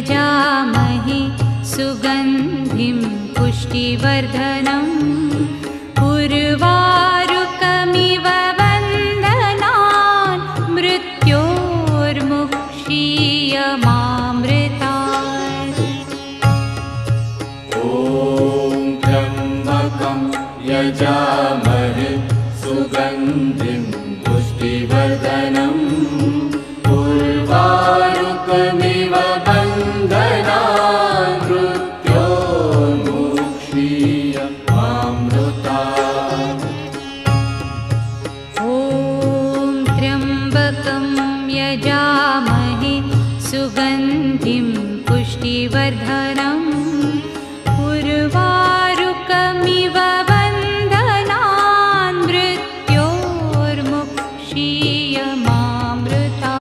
यजामहे सुगन्धिं पुष्टिवर्धनम् उर्वारुकमिव वन्दनान् मृत्योर्मुक्षीयमामृतात्। ॐ त्र्यम्बकं यजामहे सुगन्धिं पुष्टिवर्धनम् उर्वारुकमिव वन्दनान् मृत्योर्मुक्षीयमामृतात्। ॐ त्र्यम्बकं यजामहे सुगन्धिं पुष्टिवर्धनम्